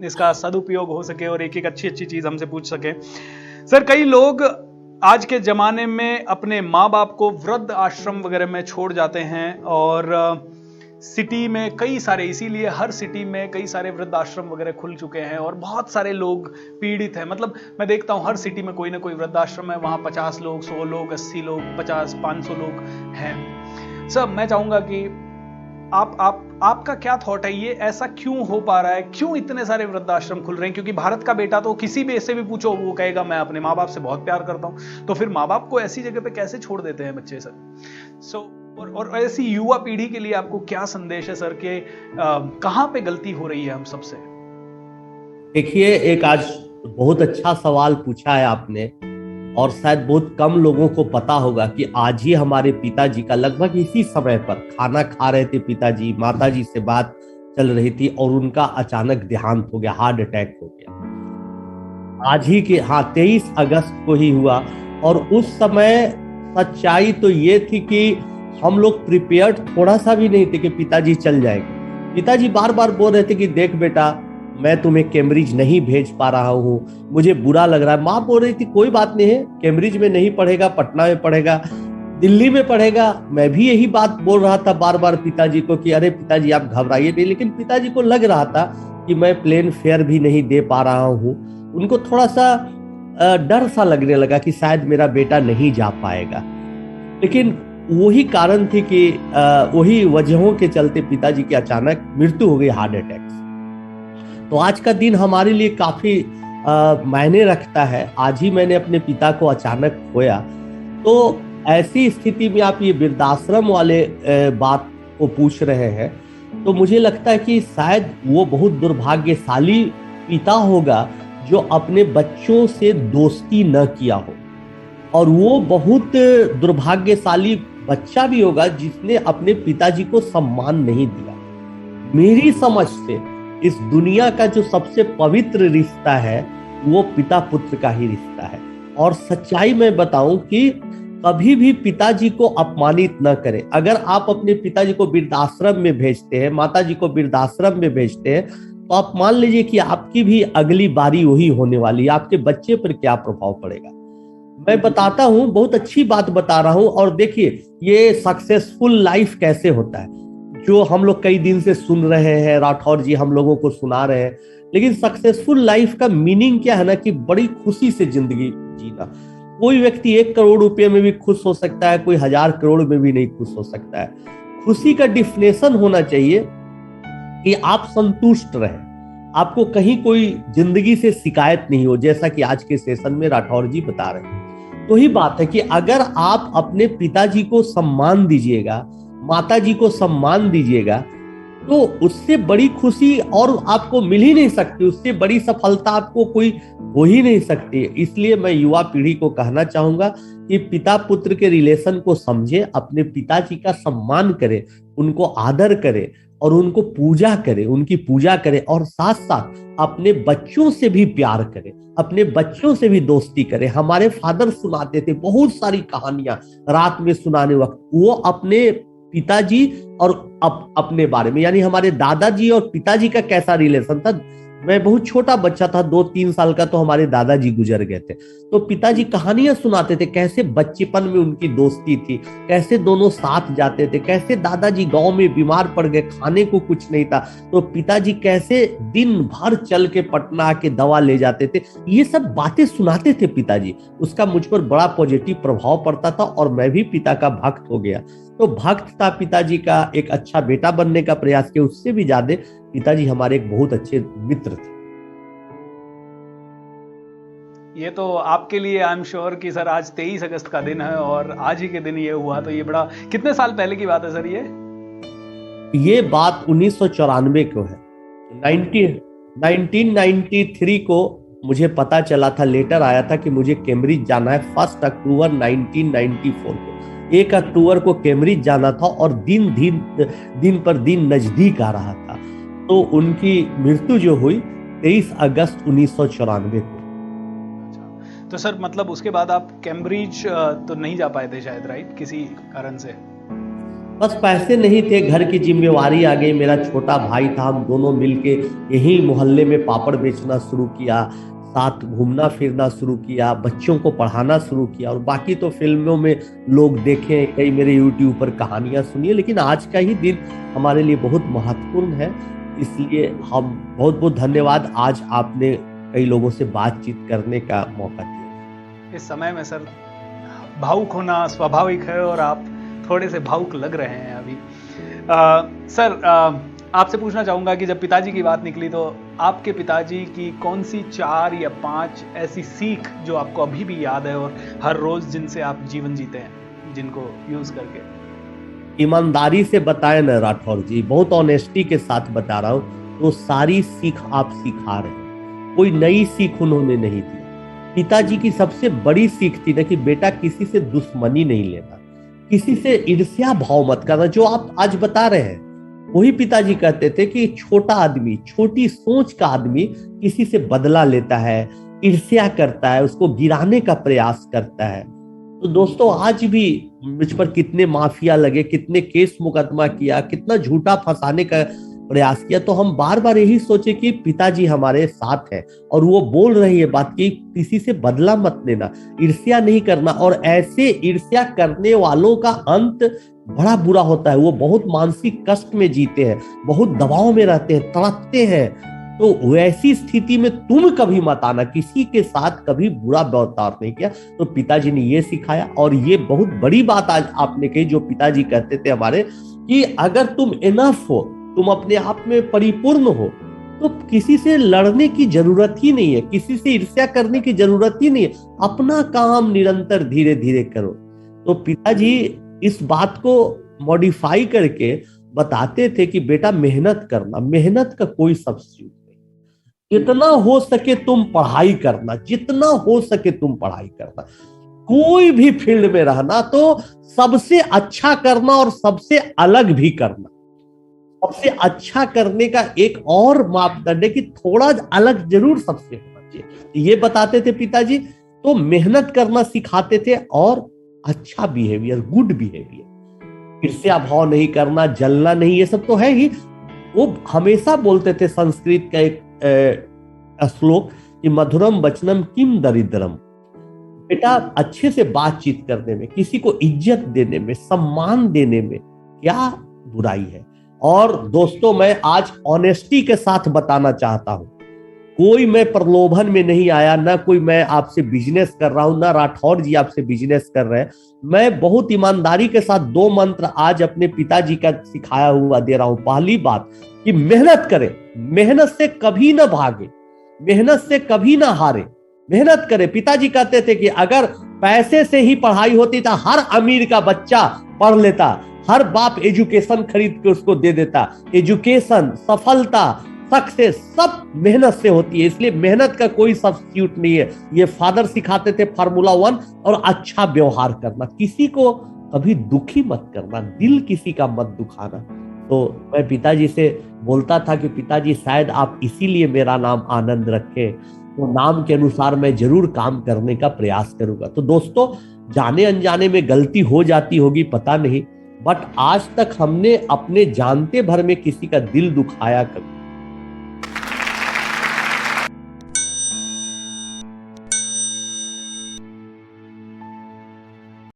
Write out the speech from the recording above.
इसका सदुपयोग हो सके और एक एक अच्छी अच्छी चीज हमसे पूछ सके। सर, कई लोग आज के जमाने में अपने माँ बाप को वृद्ध आश्रम वगैरह में छोड़ जाते हैं और सिटी में कई सारे, इसीलिए हर सिटी में कई सारे वृद्ध आश्रम वगैरह खुल चुके हैं और बहुत सारे लोग पीड़ित हैं। मतलब मैं देखता हूँ हर सिटी में कोई ना कोई वृद्ध आश्रम है, वहाँ 50 लोग, 100 लोग, 80 लोग, 50, 500 लोग हैं। सर, मैं चाहूंगा कि आपका क्या थॉट है, ये ऐसा क्यों हो पा रहा है, क्यों इतने सारे वृद्धाश्रम खुल रहे हैं? क्योंकि भारत का बेटा तो किसी भी ऐसे भी पूछो वो कहेगा मैं अपने माँ बाप से बहुत प्यार करता हूं, तो फिर माँ बाप को ऐसी जगह पे कैसे छोड़ देते हैं बच्चे सर? और ऐसी युवा पीढ़ी के लिए आपको क्या संदेश है सर कि कहां पे गलती हो रही है हम सबसे? देखिए, एक आज बहुत अच्छा सवाल पूछा है आपने और शायद बहुत कम लोगों को पता होगा कि आज ही हमारे पिताजी का लगभग इसी समय पर खाना खा रहे थे पिताजी, माताजी से बात चल रही थी और उनका अचानक देहांत हो गया, हार्ट अटैक हो गया। आज ही के 23 अगस्त को ही हुआ। और उस समय सच्चाई तो ये थी कि हम लोग प्रिपेयर्ड थोड़ा सा भी नहीं थे कि पिताजी चल जाएंगे। पिताजी बार बार बोल रहे थे कि देख बेटा, मैं तुम्हें कैम्ब्रिज नहीं भेज पा रहा हूँ, मुझे बुरा लग रहा है। माँ बोल रही थी कोई बात नहीं है, कैम्ब्रिज में नहीं पढ़ेगा, पटना में पढ़ेगा, दिल्ली में पढ़ेगा। मैं भी यही बात बोल रहा था बार बार पिताजी को कि अरे पिताजी आप घबराइए नहीं, लेकिन पिताजी को लग रहा था कि मैं प्लेन फेयर भी नहीं दे पा रहा हूँ। उनको थोड़ा सा डर सा लगने लगा कि शायद मेरा बेटा नहीं जा पाएगा। लेकिन वही कारण थी कि वही वजहों के चलते पिताजी की अचानक मृत्यु हो गई, हार्ट अटैक से। तो आज का दिन हमारे लिए काफी मायने रखता है। आज ही मैंने अपने पिता को अचानक खोया। तो ऐसी स्थिति में आप ये वृद्धाश्रम वाले बात को पूछ रहे हैं, तो मुझे लगता है कि शायद वो बहुत दुर्भाग्यशाली पिता होगा जो अपने बच्चों से दोस्ती न किया हो, और वो बहुत दुर्भाग्यशाली बच्चा भी होगा जिसने अपने पिताजी को सम्मान नहीं दिया। मेरी समझ से इस दुनिया का जो सबसे पवित्र रिश्ता है वो पिता पुत्र का ही रिश्ता है। और सच्चाई में बताऊं कि कभी भी पिताजी को अपमानित न करें। अगर आप अपने पिताजी को वृद्धाश्रम में भेजते हैं, माताजी को वृद्धाश्रम में भेजते हैं, तो आप मान लीजिए कि आपकी भी अगली बारी वही होने वाली है। आपके बच्चे पर क्या प्रभाव पड़ेगा? मैं बताता हूं, बहुत अच्छी बात बता रहा हूं। और देखिए ये सक्सेसफुल लाइफ कैसे होता है, जो हम लोग कई दिन से सुन रहे हैं, राठौर जी हम लोगों को सुना रहे हैं। लेकिन सक्सेसफुल लाइफ का मीनिंग क्या है ना, कि बड़ी खुशी से जिंदगी जीना। कोई व्यक्ति 1 करोड़ रुपए में भी खुश हो सकता है, कोई 1000 करोड़ में भी नहीं खुश हो सकता है। खुशी का डिफिनेशन होना चाहिए कि आप संतुष्ट रहें, आपको कहीं कोई जिंदगी से शिकायत नहीं हो, जैसा कि आज के सेशन में राठौर जी बता रहे हैं। तो ही बात है कि अगर आप अपने पिताजी को सम्मान दीजिएगा, माताजी को सम्मान दीजिएगा, तो उससे बड़ी खुशी और आपको मिल ही नहीं सकती, उससे बड़ी सफलता आपको कोई हो ही नहीं सकती। इसलिए मैं युवा पीढ़ी को कहना चाहूंगा कि पिता पुत्र के रिलेशन को समझे, अपने पिताजी का सम्मान करें, उनको आदर करें और उनको पूजा करें, उनकी पूजा करें, और साथ साथ अपने बच्चों से भी प्यार करें, अपने बच्चों से भी दोस्ती करें। हमारे फादर सुनाते थे बहुत सारी कहानियां रात में सुनाने वक्त, वो अपने पिताजी और अपने बारे में, यानी हमारे दादाजी और पिताजी का कैसा रिलेशन था। मैं बहुत छोटा बच्चा था, 2-3 साल का, तो हमारे दादाजी गुजर गए थे। तो पिताजी कहानियां सुनाते थे, कैसे बचपन में उनकी दोस्ती थी, कैसे दोनों साथ जाते थे, कैसे दादाजी गांव में बीमार पड़ गए, खाने को कुछ नहीं था, तो पिताजी कैसे दिन भर चल के पटना आके दवा ले जाते थे। ये सब बातें सुनाते थे पिताजी। उसका मुझ पर बड़ा पॉजिटिव प्रभाव पड़ता था और मैं भी पिता का भक्त हो गया। तो भक्त था पिताजी का, एक अच्छा बेटा बनने का प्रयास किया। उससे भी ज्यादा पिताजी हमारे एक बहुत अच्छे मित्र थे। ये तो आपके लिए आई एम श्योर कि सर आज 23 अगस्त का दिन है और आज ही के दिन ये हुआ, तो ये बड़ा कितने साल पहले की बात है सर? ये बात 1994 को है। 1993 को मुझे पता चला था, लेटर आया था कि मुझे कैम्ब्रिज जाना है 1 अक्टूबर 1994 को। 1 अक्टूबर को कैम्ब्रिज जाना था और दिन पर दिन नजदीक आ रहा था। तो उनकी मृत्यु जो हुई 23 अगस्त 1994 को। तो सर मतलब उसके बाद आप कैम्ब्रिज तो नहीं जा पाए थे शायद, राइट, किसी कारण से? बस पैसे नहीं थे, घर की जिम्मेवारी आ गई। मेरा छोटा भाई था, हम दोनों मिलके यही मोहल्ले में पापड़ बेचना शुरू किया, साथ घूमना फिरना शुरू किया, बच्चों को पढ़ाना शुरू किया। और बाकी तो फिल्मों में लोग देखें, कई मेरे यूट्यूब पर कहानियां सुनिए, लेकिन आज का ही दिन हमारे लिए बहुत महत्वपूर्ण है। इसलिए हम बहुत बहुत धन्यवाद, आज आपने कई लोगों से बातचीत करने का मौका दिया। इस समय में सर भावुक होना स्वाभाविक है और आप थोड़े से भावुक लग रहे हैं अभी। सर आपसे पूछना चाहूंगा कि जब पिताजी की बात निकली तो आपके पिताजी की कौन सी 4 या 5 ऐसी सीख जो आपको अभी भी याद है और हर रोज जिनसे आप जीवन जीते हैं, जिनको यूज करके? ईमानदारी से बताएं ना राठौर जी, बहुत ऑनेस्टी के साथ बता रहा हूँ, तो सारी सीख आप सिखा रहे हैं, कोई नई सीख उन्होंने नहीं दी। पिताजी की सबसे बड़ी सीख थी ना कि बेटा किसी से दुश्मनी नहीं लेना, किसी से ईर्ष्या भाव मत करना, जो आप आज बता रहे हैं। वही पिताजी कहते थे कि छोटा आदमी, छोटी सोच का आदमी किसी से बदला लेता है, ईर्ष्या करता है, उसको गिराने का प्रयास करता है। तो दोस्तों आज भी मुझ पर कितने माफिया लगे, कितने केस मुकदमा किया, कितना झूठा फंसाने का प्रयास किया, तो हम बार बार यही सोचे कि पिताजी हमारे साथ है और वो बोल रही है बात कि किसी से बदला मत लेना, ईर्ष्या नहीं करना। और ऐसे ईर्ष्या करने वालों का अंत बड़ा बुरा होता है, वो बहुत मानसिक कष्ट में जीते हैं, बहुत दबाव में रहते हैं, तड़पते हैं। तो वैसी स्थिति में तुम कभी मत आना, किसी के साथ कभी बुरा बर्ताव नहीं किया। तो पिताजी ने ये सिखाया, और ये बहुत बड़ी बात आज आपने कही, जो पिताजी कहते थे हमारे, कि अगर तुम इनफ हो, तुम अपने आप में परिपूर्ण हो, तो किसी से लड़ने की जरूरत ही नहीं है, किसी से ईर्ष्या करने की जरूरत ही नहीं है, अपना काम निरंतर धीरे धीरे करो। तो पिताजी इस बात को मॉडिफाई करके बताते थे कि बेटा मेहनत करना, मेहनत का कोई सब्स्टिट्यूट नहीं, जितना हो सके तुम पढ़ाई करना, जितना हो सके तुम पढ़ाई करना, कोई भी फील्ड में रहना तो सबसे अच्छा करना और सबसे अलग भी करना। सबसे अच्छा करने का एक और मापदंड है कि थोड़ा अलग जरूर सबसे होना चाहिए, ये बताते थे पिताजी। तो मेहनत करना सिखाते थे और अच्छा बिहेवियर, गुड बिहेवियर, ईर्ष्या भाव नहीं करना, जलना नहीं, ये सब तो है ही। वो हमेशा बोलते थे, संस्कृत का एक श्लोक कि मधुरम वचनम किम दरिद्रम, बेटा अच्छे से बातचीत करने में, किसी को इज्जत देने में, सम्मान देने में क्या बुराई है। और दोस्तों मैं आज ऑनेस्टी के साथ बताना चाहता हूं, कोई मैं प्रलोभन में नहीं आया, ना कोई मैं आपसे बिजनेस कर रहा हूं, ना राठौर जी आपसे बिजनेस कर रहे हैं। मैं बहुत ईमानदारी के साथ 2 मंत्र आज अपने पिताजी का सिखाया हुआ दे रहा हूं। पहली बात कि मेहनत करें, मेहनत से कभी ना भागे, मेहनत से कभी ना हारे, मेहनत करें। पिताजी कहते थे कि अगर पैसे से ही पढ़ाई होती तो हर अमीर का बच्चा पढ़ लेता, हर बाप एजुकेशन खरीद के उसको दे देता। एजुकेशन, सफलता, सक्सेस सब मेहनत से होती है, इसलिए मेहनत का कोई सब्स्टिट्यूट नहीं है। ये फादर सिखाते थे फार्मूला 1। और अच्छा व्यवहार करना, किसी को कभी दुखी मत करना, दिल किसी का मत दुखाना। तो मैं पिताजी से बोलता था कि पिताजी शायद आप इसीलिए मेरा नाम आनंद रखे, तो नाम के अनुसार मैं जरूर काम करने का प्रयास करूंगा। तो दोस्तों जाने अनजाने में गलती हो जाती होगी पता नहीं, बट आज तक हमने अपने जानते भर में किसी का दिल दुखाया कभी